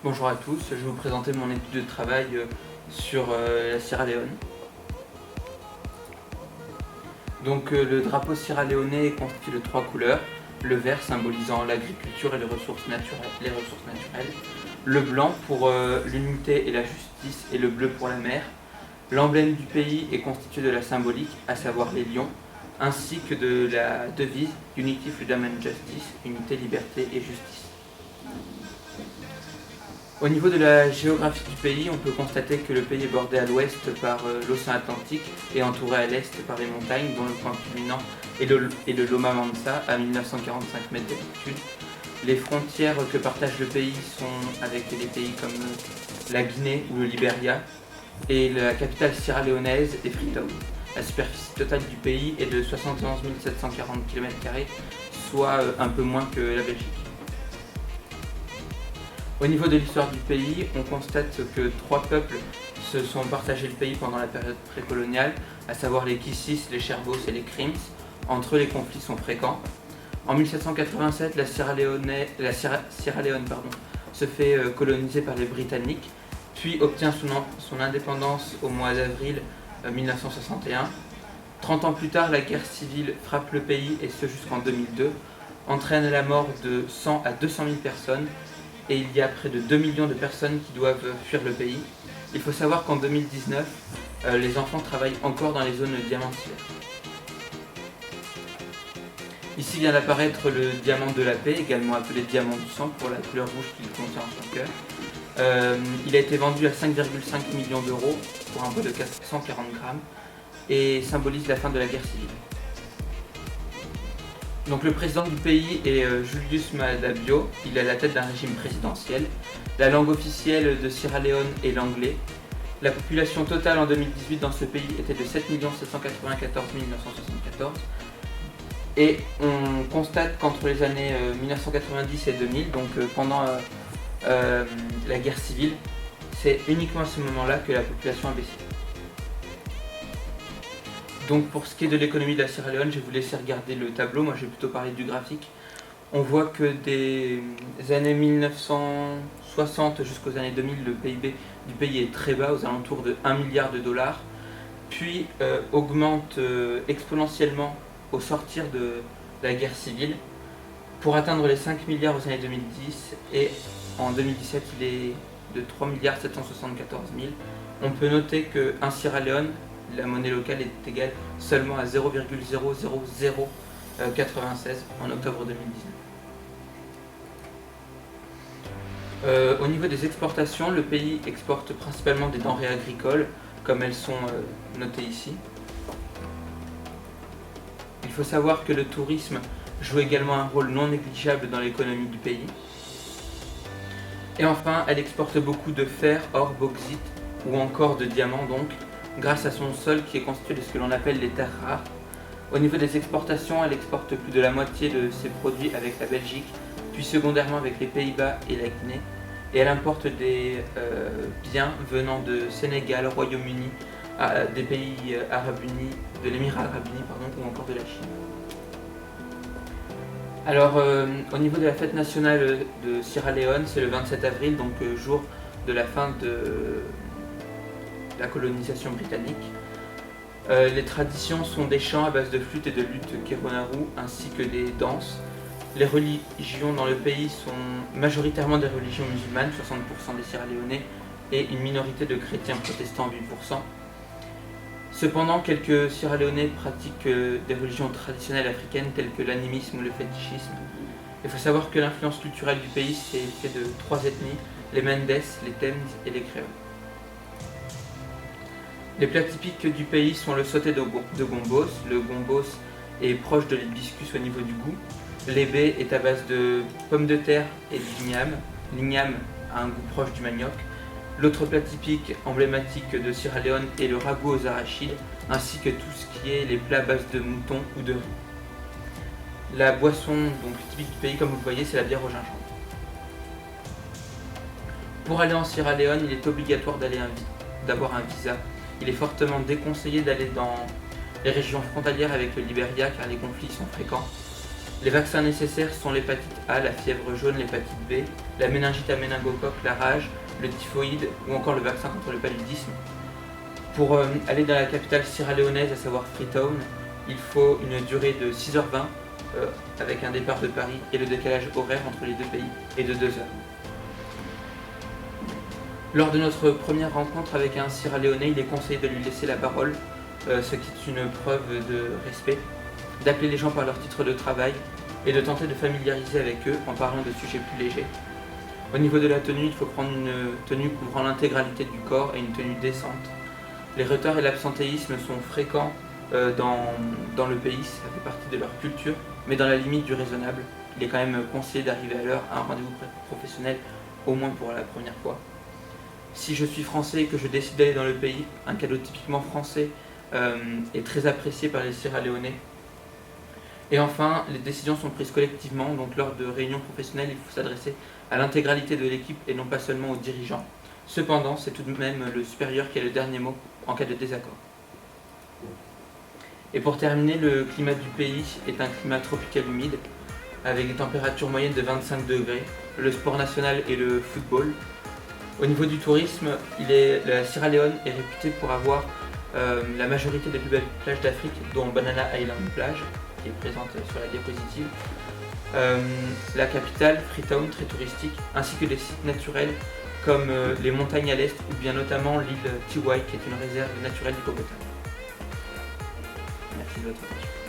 Bonjour à tous, je vais vous présenter mon étude de travail sur la Sierra Leone. Donc le drapeau sierra-léonais est constitué de 3 couleurs. Le vert symbolisant l'agriculture et les ressources naturelles. Le blanc pour l'unité et la justice et le bleu pour la mer. L'emblème du pays est constitué de la symbolique, à savoir les lions, ainsi que de la devise Unity, Freedom and Justice, unité, liberté et justice. Au niveau de la géographie du pays, on peut constater que le pays est bordé à l'ouest par l'océan Atlantique et entouré à l'est par les montagnes, dont le point culminant est le Loma Mansa à 1945 mètres d'altitude. Les frontières que partage le pays sont avec des pays comme la Guinée ou le Liberia, et la capitale sierra-léonaise est Freetown. La superficie totale du pays est de 71 740 km², soit un peu moins que la Belgique. Au niveau de l'histoire du pays, on constate que 3 peuples se sont partagés le pays pendant la période précoloniale, à savoir les Kissis, les Sherbos et les Crims. Entre eux, les conflits sont fréquents. En 1787, la Sierra Leone se fait coloniser par les Britanniques, puis obtient son indépendance au mois d'avril 1961. 30 ans plus tard, la guerre civile frappe le pays, et ce jusqu'en 2002, entraîne la mort de 100 à 200 000 personnes, et il y a près de 2 millions de personnes qui doivent fuir le pays. Il faut savoir qu'en 2019, les enfants travaillent encore dans les zones diamantifères. Ici vient d'apparaître le diamant de la paix, également appelé diamant du sang pour la couleur rouge qu'il contient en son cœur. Il a été vendu à 5,5 millions d'euros pour un poids de 440 grammes et symbolise la fin de la guerre civile. Donc le président du pays est Julius Maada Bio, il est à la tête d'un régime présidentiel. La langue officielle de Sierra Leone est l'anglais. La population totale en 2018 dans ce pays était de 7 794 974. Et on constate qu'entre les années 1990 et 2000, donc pendant la guerre civile, c'est uniquement à ce moment-là que la population a baissé. Donc pour ce qui est de l'économie de la Sierra Leone, je vais vous laisser regarder le tableau, moi je vais plutôt parler du graphique. On voit que des années 1960 jusqu'aux années 2000, le PIB du pays est très bas, aux alentours de 1 milliard de dollars, puis augmente exponentiellement au sortir de la guerre civile, pour atteindre les 5 milliards aux années 2010, et en 2017 il est de 3 milliards 774 000. On peut noter qu'un Sierra Leone, la monnaie locale est égale seulement à 0,00096 en octobre 2019. Au niveau des exportations, le pays exporte principalement des denrées agricoles, comme elles sont notées ici. Il faut savoir que le tourisme joue également un rôle non négligeable dans l'économie du pays. Et enfin, elle exporte beaucoup de fer, or, bauxite ou encore de diamants, donc, grâce à son sol qui est constitué de ce que l'on appelle les terres rares. Au niveau des exportations, elle exporte plus de la moitié de ses produits avec la Belgique, puis secondairement avec les Pays-Bas et la Guinée. Et elle importe des biens venant de Sénégal, Royaume-Uni, des pays arabes unis, de l'Émirat arabe uni, ou encore de la Chine. Alors, au niveau de la fête nationale de Sierra Leone, c'est le 27 avril, donc jour de la fin de la colonisation britannique. Les traditions sont des chants à base de flûte et de luth keronaru, ainsi que des danses. Les religions dans le pays sont majoritairement des religions musulmanes, 60% des Sierra-Léonais, et une minorité de chrétiens protestants, 8%. Cependant, quelques Sierra-Léonais pratiquent des religions traditionnelles africaines telles que l'animisme ou le fétichisme. Il faut savoir que l'influence culturelle du pays s'est faite de 3 ethnies, les Mendes, les Thames et les Créoles. Les plats typiques du pays sont le sauté de gombos. Le gombos est proche de l'hibiscus au niveau du goût. L'ébé est à base de pommes de terre et d'igname. L'igname a un goût proche du manioc. L'autre plat typique emblématique de Sierra Leone est le ragoût aux arachides, ainsi que tout ce qui est les plats à base de mouton ou de riz. La boisson donc typique du pays, comme vous le voyez, c'est la bière au gingembre. Pour aller en Sierra Leone, il est obligatoire d'avoir un visa. Il est fortement déconseillé d'aller dans les régions frontalières avec le Liberia car les conflits sont fréquents. Les vaccins nécessaires sont l'hépatite A, la fièvre jaune, l'hépatite B, la méningite à méningocoque, la rage, le typhoïde ou encore le vaccin contre le paludisme. Pour aller dans la capitale sierra-léonaise, à savoir Freetown, il faut une durée de 6h20 avec un départ de Paris et le décalage horaire entre les deux pays est de 2 heures. Lors de notre première rencontre avec un Sierra-Léonais, il est conseillé de lui laisser la parole, ce qui est une preuve de respect, d'appeler les gens par leur titre de travail et de tenter de familiariser avec eux en parlant de sujets plus légers. Au niveau de la tenue, il faut prendre une tenue couvrant l'intégralité du corps et une tenue décente. Les retards et l'absentéisme sont fréquents dans le pays, ça fait partie de leur culture, mais dans la limite du raisonnable. Il est quand même conseillé d'arriver à l'heure à un rendez-vous professionnel, au moins pour la première fois. Si je suis français et que je décide d'aller dans le pays, un cadeau typiquement français est très apprécié par les Sierra-Léonais. Et enfin, les décisions sont prises collectivement, donc lors de réunions professionnelles, il faut s'adresser à l'intégralité de l'équipe et non pas seulement aux dirigeants. Cependant, c'est tout de même le supérieur qui a le dernier mot en cas de désaccord. Et pour terminer, le climat du pays est un climat tropical humide, avec des températures moyennes de 25 degrés. Le sport national est le football. Au niveau du tourisme, la Sierra Leone est réputée pour avoir la majorité des plus belles plages d'Afrique, dont Banana Island plage, qui est présente sur la diapositive. La capitale, Freetown, très touristique, ainsi que des sites naturels comme les montagnes à l'est ou bien notamment l'île Tiwai, qui est une réserve naturelle d'hippopotame. Merci de votre attention.